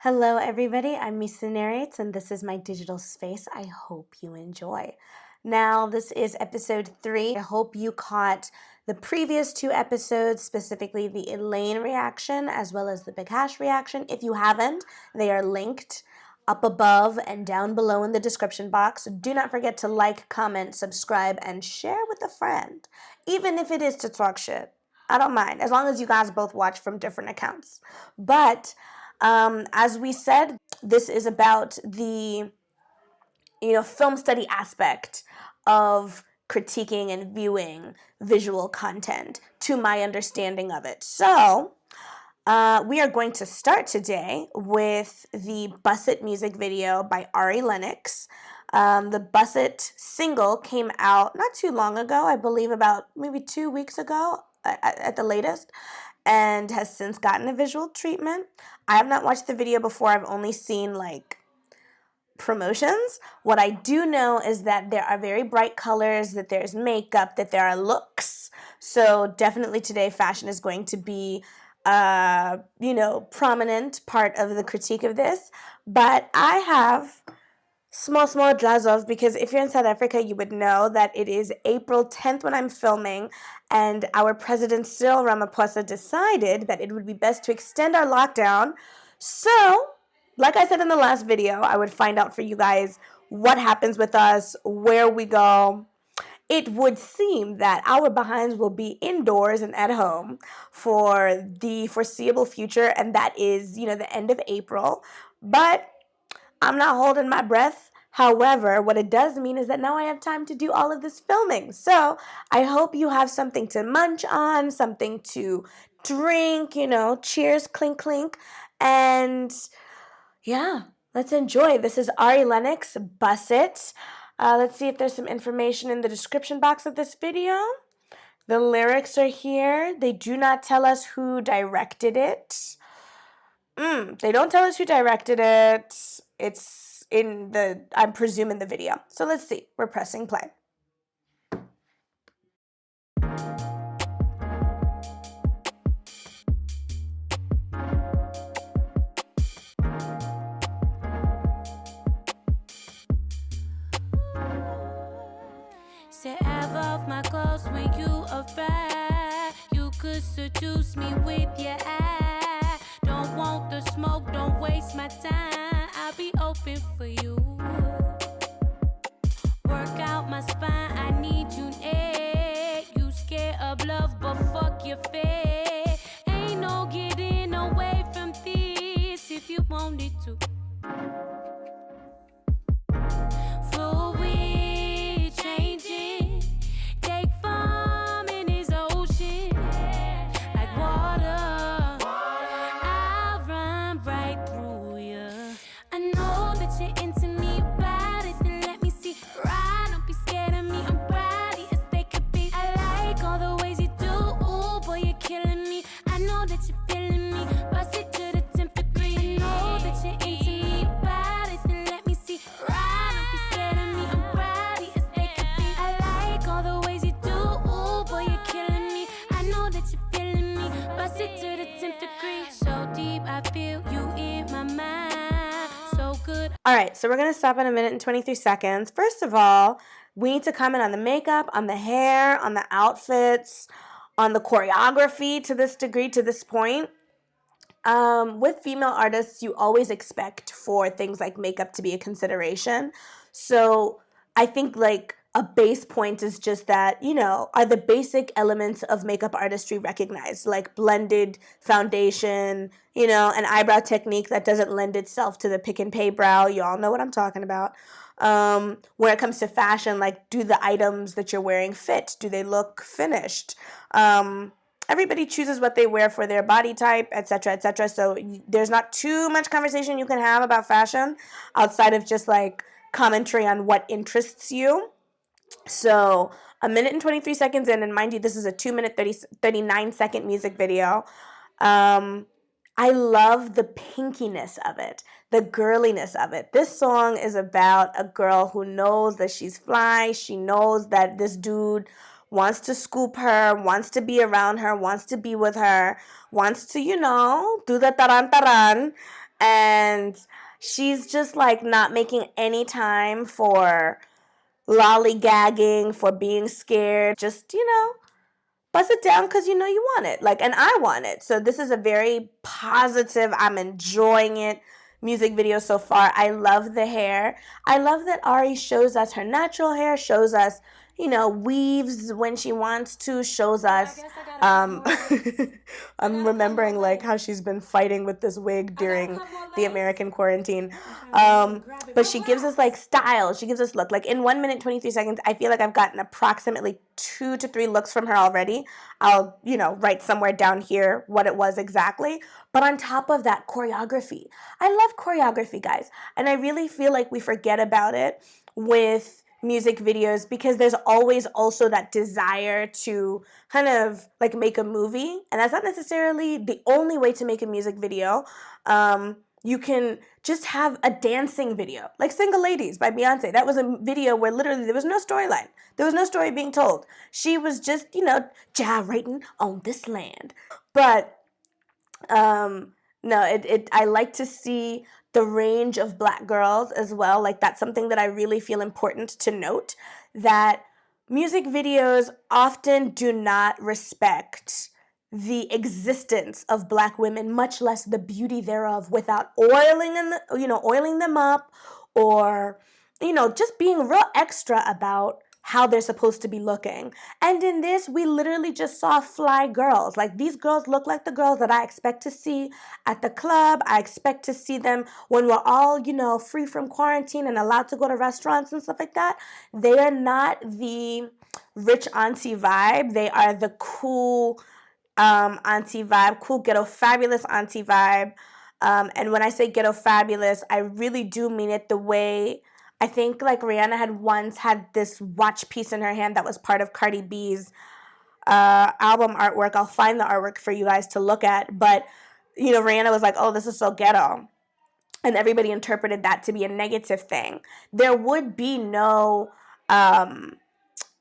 Hello everybody, I'm Misa Narrates and this is my digital space. I hope you enjoy. Now this is episode 3. I hope you caught the previous 2 episodes, specifically the Elaine reaction as well as the Big Hash reaction. If you haven't, they are linked up above and down below in the description box. Do not forget to like, comment, subscribe, and share with a friend, even if it is to talk shit. I don't mind, as long as you guys both watch from different accounts. But as we said, this is about the film study aspect of critiquing and viewing visual content, to my understanding of it. So we are going to start today with the Bussit music video by Ari Lennox. The Bussit single came out not too long ago, I believe about maybe 2 weeks ago at the latest, and has since gotten a visual treatment. I have not watched the video before. I've only seen like promotions. What I do know is that there are very bright colors, that there's makeup, that there are looks. So definitely today fashion is going to be prominent part of the critique of this. But I have small jazz off, because if you're in South Africa, you would know that it is April 10th when I'm filming, and our president Cyril Ramaphosa decided that it would be best to extend our lockdown. So, like I said in the last video, I would find out for you guys what happens with us, where we go. It would seem that our behinds will be indoors and at home for the foreseeable future, and that is, the end of April. But I'm not holding my breath. However, what it does mean is that now I have time to do all of this filming. So I hope you have something to munch on, something to drink, cheers, clink, clink. And yeah, let's enjoy. This is Ari Lennox, Bussit. Let's see if there's some information in the description box of this video. The lyrics are here. They do not tell us who directed it. They don't tell us who directed it. It's in the, I presume, in the video. So let's see. We're pressing play. Say ever off my clothes when you arrive. You could seduce me with your eye. Don't want the smoke, don't waste my time. I'll be open for you. Work out my spine, I need you near. You scared of love, but fuck your fear. Ain't no getting away from this if you wanted to. Fluid changing, take form in this ocean like water. I'll run right through you. I know that you're into me, about it, then let me see. Right, don't be scared of me, I'm body as they could be. I like all the ways you do, ooh, boy, you're killing me. I know that you're feeling me, bust it to the 10th degree. I know that you're into me, about it, then let me see. Right, don't be scared of me, I'm body as they could be. I like all the ways you do, ooh, boy, you're killing me. I know that you're feeling me, bust it to the 10th degree. So deep, I feel you in my mind, so good. All right, so we're going to stop at 1 minute and 23 seconds. First of all, we need to comment on the makeup, on the hair, on the outfits, on the choreography to this degree, to this point. With female artists, you always expect for things like makeup to be a consideration. So I think like a base point is just that, are the basic elements of makeup artistry recognized, like blended foundation, an eyebrow technique that doesn't lend itself to the pick and pay brow. You all know what I'm talking about. When it comes to fashion, like, do the items that you're wearing fit? Do they look finished? Everybody chooses what they wear for their body type, etc., etc. So there's not too much conversation you can have about fashion outside of just like commentary on what interests you. So 1 minute and 23 seconds in, and mind you, this is a 2 minute 39 second music video. I love the pinkiness of it, the girliness of it. This song is about a girl who knows that she's fly. She knows that this dude wants to scoop her, wants to be around her, wants to be with her, wants to, do the taran taran. And she's just like not making any time for lollygagging, for being scared. Just, bust it down because you know you want it. Like, and I want it. So this is a very positive, I'm enjoying it music video so far. I love the hair. I love that Ari shows us her natural hair, shows us, weaves when she wants to, shows us. Um, I'm remembering like how she's been fighting with this wig during the American quarantine. But she gives us like style. She gives us look. Like in 1 minute 23 seconds, I feel like I've gotten approximately 2 to 3 looks from her already. I'll, write somewhere down here what it was exactly. But on top of that, choreography. I love choreography, guys. And I really feel like we forget about it with music videos because there's always also that desire to kind of like make a movie. And that's not necessarily the only way to make a music video. You can just have a dancing video, like Single Ladies by Beyonce. That was a video where literally there was no storyline. There was no story being told. She was just, gyrating on this land. But no, I like to see the range of Black girls as well. Like that's something that I really feel important to note, that music videos often do not respect the existence of Black women, much less the beauty thereof, without oiling them up, or just being real extra about how they're supposed to be looking. And in this, we literally just saw fly girls. Like these girls look like the girls that I expect to see at the club. I expect to see them when we're all, free from quarantine and allowed to go to restaurants and stuff like that. They are not the rich auntie vibe. They are the cool auntie vibe, cool ghetto fabulous auntie vibe. And when I say ghetto fabulous, I really do mean it the way I think like Rihanna had once had this watch piece in her hand that was part of Cardi B's album artwork. I'll find the artwork for you guys to look at. But, Rihanna was like, oh, this is so ghetto. And everybody interpreted that to be a negative thing. There would be no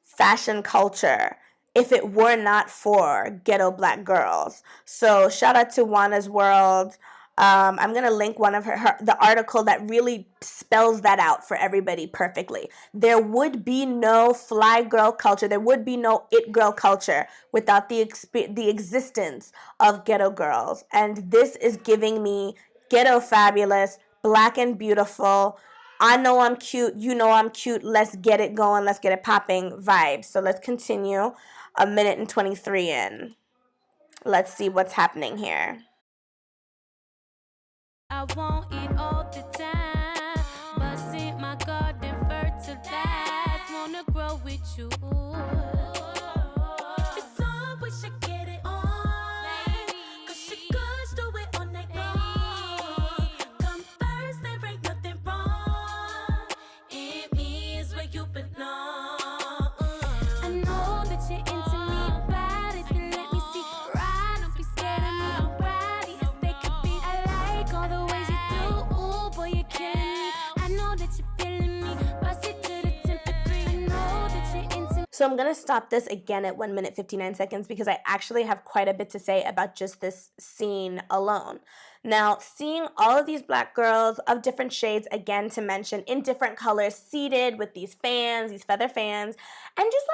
fashion culture if it were not for ghetto Black girls. So shout out to Wana's World. I'm gonna link one of the article that really spells that out for everybody perfectly. There would be no fly girl culture. There would be no it girl culture without the existence of ghetto girls. And this is giving me ghetto fabulous, Black and beautiful. I know I'm cute, you know I'm cute, let's get it going, let's get it popping vibes. So let's continue 1 minute and 23 in. Let's see what's happening here. I want it all the time. Bussit my garden fertilized. Wanna grow with you. It's on, we should get it on. Cause you could do it all night long. Come first, there ain't nothing wrong. It is where you belong. I know that you're into me about it. Then let me see. Right, don't be scared of me. I'm rowdy as they could be. I like all the ways you do. Ooh, boy, you're killing me. I know that you're feeling me. Bust it to the 10th degree. I know that you're into me. So I'm going to stop this again at 1 minute 59 seconds because I actually have quite a bit to say about just this scene alone. Now, seeing all of these Black girls of different shades, again to mention, in different colors, seated with these fans, these feather fans, and just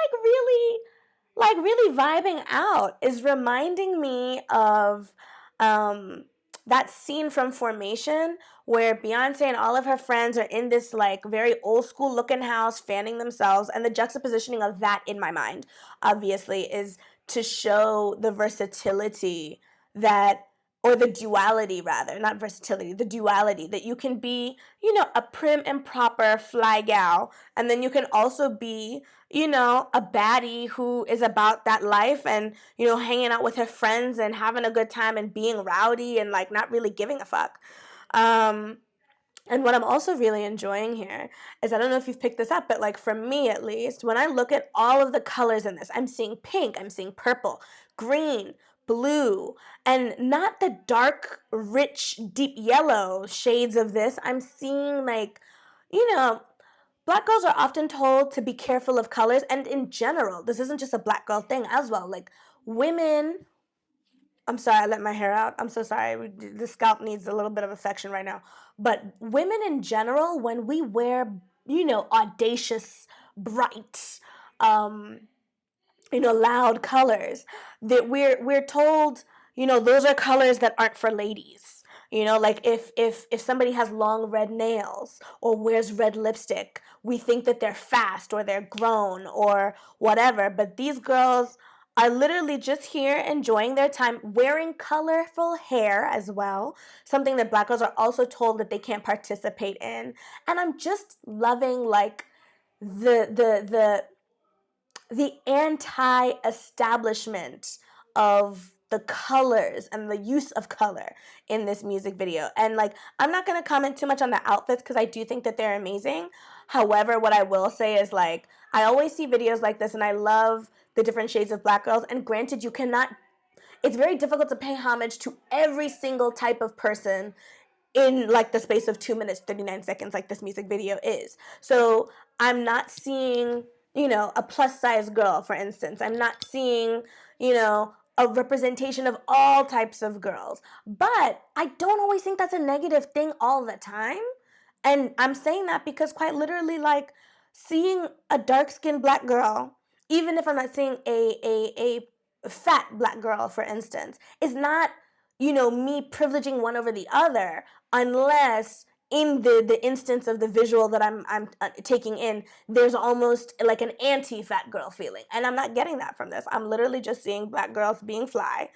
really vibing out is reminding me of that scene from Formation where Beyonce and all of her friends are in this like very old school looking house fanning themselves, and the juxtapositioning of that in my mind obviously is to show the versatility that, or the duality rather, not versatility, the duality that you can be, a prim and proper fly gal, and then you can also be, a baddie who is about that life and, hanging out with her friends and having a good time and being rowdy and like not really giving a fuck. And what I'm also really enjoying here is, I don't know if you've picked this up, but like for me at least, when I look at all of the colors in this, I'm seeing pink, I'm seeing purple, green, blue, and not the dark, rich, deep yellow shades of this. I'm seeing like, Black girls are often told to be careful of colors, and in general, this isn't just a Black girl thing as well. Like women I'm sorry, I let my hair out. I'm so sorry. The scalp needs a little bit of affection right now. But women in general, when we wear, audacious, bright, um, loud colors, that we're told, those are colors that aren't for ladies. Like if somebody has long red nails or wears red lipstick, we think that they're fast or they're grown or whatever. But these girls are literally just here enjoying their time, wearing colorful hair as well, something that black girls are also told that they can't participate in. And I'm just loving like the anti-establishment of the colors and the use of color in this music video. And like, I'm not going to comment too much on the outfits because I do think that they're amazing. However, what I will say is like, I always see videos like this and I love the different shades of black girls. And granted, it's very difficult to pay homage to every single type of person in like the space of 2 minutes 39 seconds like this music video is. So I'm not seeing, a plus size girl, for instance. I'm not seeing, a representation of all types of girls. But I don't always think that's a negative thing all the time. And I'm saying that because quite literally, like, seeing a dark-skinned black girl, even if I'm not seeing a fat black girl, for instance, is not, me privileging one over the other, unless in the instance of the visual that I'm taking in, there's almost like an anti-fat girl feeling. And I'm not getting that from this. I'm literally just seeing black girls being fly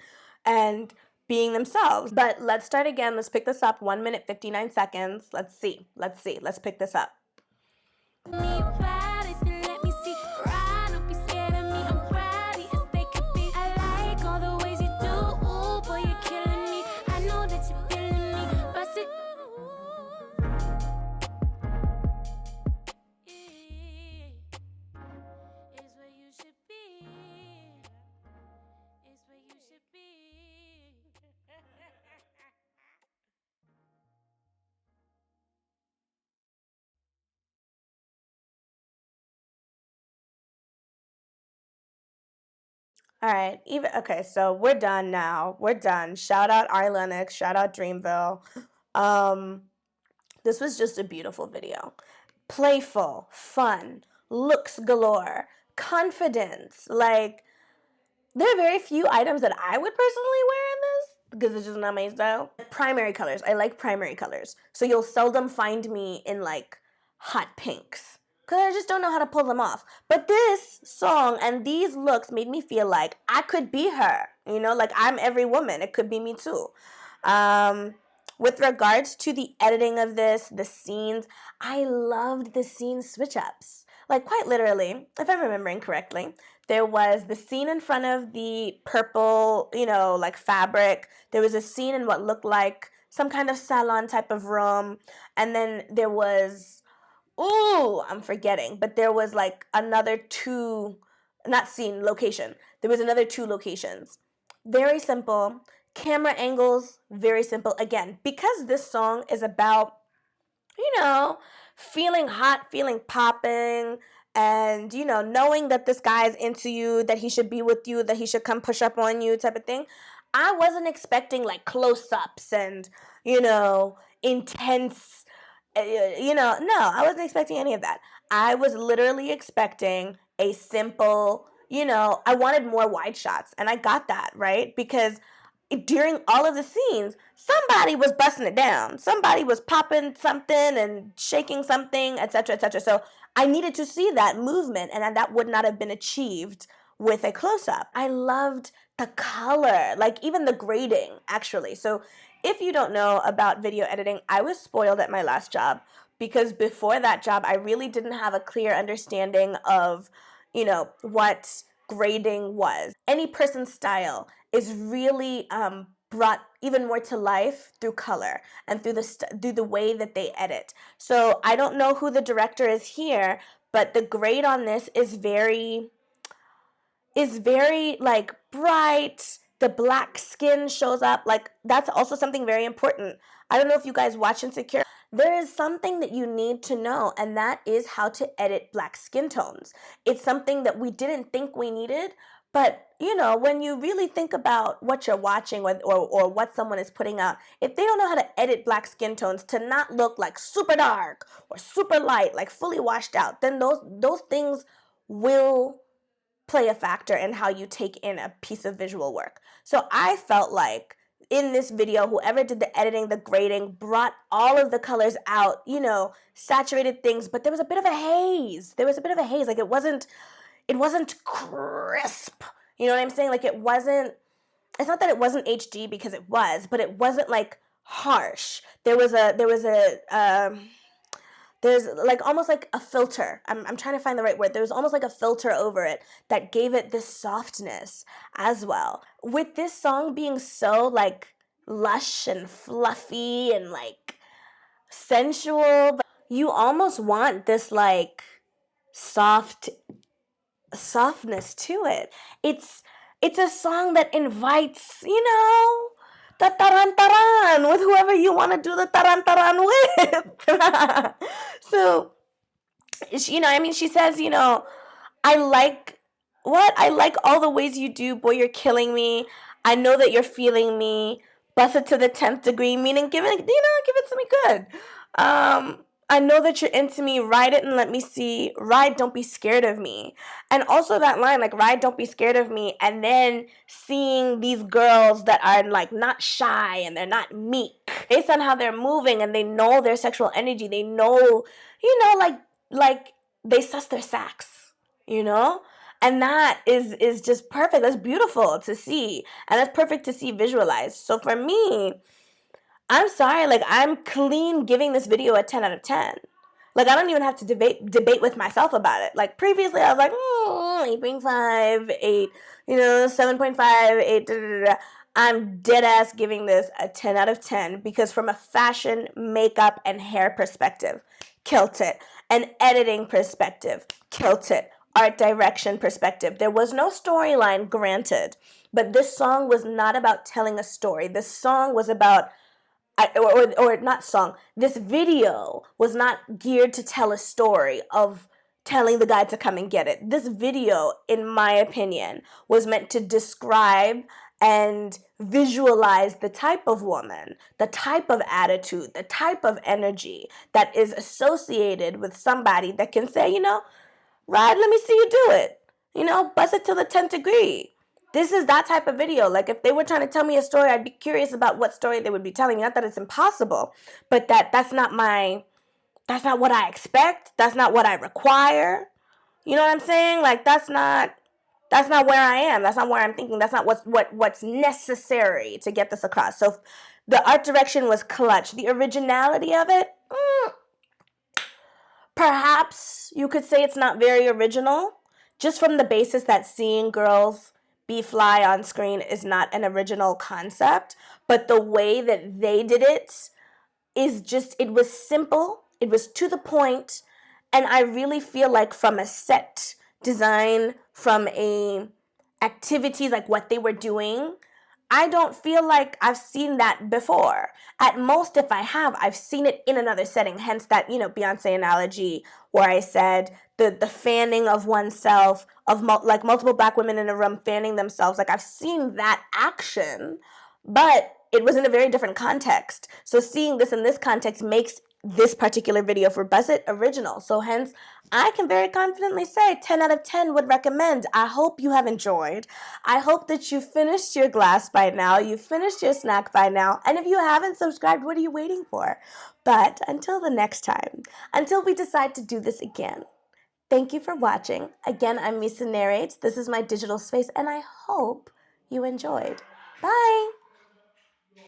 and being themselves. But let's start again. Let's pick this up. 1 minute, 59 seconds. Let's see. Let's pick this up. All right. Okay, so we're done now. We're done. Shout out Ari Lennox. Shout out Dreamville. This was just a beautiful video. Playful, fun, looks galore, confidence. Like, there are very few items that I would personally wear in this because it's just not my style. Primary colors. I like primary colors. So you'll seldom find me in like hot pinks because I just don't know how to pull them off. But this song and these looks made me feel like I could be her. Like I'm every woman. It could be me too. With regards to the editing of this, the scenes, I loved the scene switch ups. Like quite literally, if I'm remembering correctly, there was the scene in front of the purple, like fabric. There was a scene in what looked like some kind of salon type of room. And then there was, I'm forgetting, but there was like another location. There was another two locations. Very simple. Camera angles, very simple. Again, because this song is about, feeling hot, feeling popping, and, knowing that this guy is into you, that he should be with you, that he should come push up on you type of thing. I wasn't expecting like close-ups and, intense, no, I wasn't expecting any of that. I was literally expecting a simple, I wanted more wide shots, and I got that, right? Because during all of the scenes, somebody was busting it down. Somebody was popping something and shaking something, etc., etc. So I needed to see that movement, and that would not have been achieved with a close-up. I loved the color, like even the grading, actually. So if you don't know about video editing, I was spoiled at my last job because before that job, I really didn't have a clear understanding of, what grading was. Any person's style is really brought even more to life through color and through the way that they edit. So I don't know who the director is here, but the grade on this is very like bright. The black skin shows up. Like that's also something very important. I don't know if you guys watch Insecure. There is something that you need to know, and that is how to edit black skin tones. It's something that we didn't think we needed, But, when you really think about what you're watching or what someone is putting out, if they don't know how to edit black skin tones to not look like super dark or super light, like fully washed out, then those things will play a factor in how you take in a piece of visual work. So I felt like in this video, whoever did the editing, the grading, brought all of the colors out, saturated things, but there was a bit of a haze. Like it wasn't crisp. You know what I'm saying? Like it's not that it wasn't HD, because it was, but it wasn't like harsh. There's like almost like a filter. I'm trying to find the right word. There was almost like a filter over it that gave it this softness as well. With this song being so like lush and fluffy and like sensual, but you almost want this like softness to it. It's a song that invites, the taran taran with whoever you want to do the taran taran with. So, she says, I like all the ways you do, boy, you're killing me. I know that you're feeling me. Bussit to the 10th degree, meaning give it to me good. I know that you're into me. Ride it and let me see. Ride, don't be scared of me. And also that line, like, ride, don't be scared of me. And then seeing these girls that are, like, not shy and they're not meek. Based on how they're moving and they know their sexual energy. They know, like they suss their sacks, And that is just perfect. That's beautiful to see. And that's perfect to see visualized. So for me, I'm sorry, like, I'm clean giving this video a 10 out of 10. Like, I don't even have to debate with myself about it. Like, previously, I was like, 8.5, 8, 7.5, 8, da, da, da. I'm dead-ass giving this a 10 out of 10 because from a fashion, makeup, and hair perspective, killed it. An editing perspective, killed it. Art direction perspective. There was no storyline, granted, but this song was not about telling a story. This song was about this video was not geared to tell a story of telling the guy to come and get it. This video, in my opinion, was meant to describe and visualize the type of woman, the type of attitude, the type of energy that is associated with somebody that can say, ride, let me see you do it. Bust it to the 10th degree. This is that type of video. Like, if they were trying to tell me a story, I'd be curious about what story they would be telling me. Not that it's impossible, but that's not what I expect. That's not what I require. You know what I'm saying? Like, that's not where I am. That's not where I'm thinking. That's not what's necessary to get this across. So the art direction was clutch. The originality of it, perhaps you could say it's not very original, just from the basis that seeing girls be fly on screen is not an original concept, but the way that they did it is just, it was simple, it was to the point, and I really feel like from a set design, from a activities, like what they were doing, I don't feel like I've seen that before. At most, if I have, I've seen it in another setting. Hence that, Beyonce analogy where I said the fanning of oneself, of multiple black women in a room fanning themselves. Like, I've seen that action, but it was in a very different context. So seeing this in this context makes this particular video for Bussit original. So hence, I can very confidently say 10 out of 10 would recommend. I hope you have enjoyed. I hope that you finished your glass by now. You finished your snack by now. And if you haven't subscribed, what are you waiting for? But until the next time, until we decide to do this again, thank you for watching. Again, I'm Misa Narrates. This is my digital space, and I hope you enjoyed. Bye!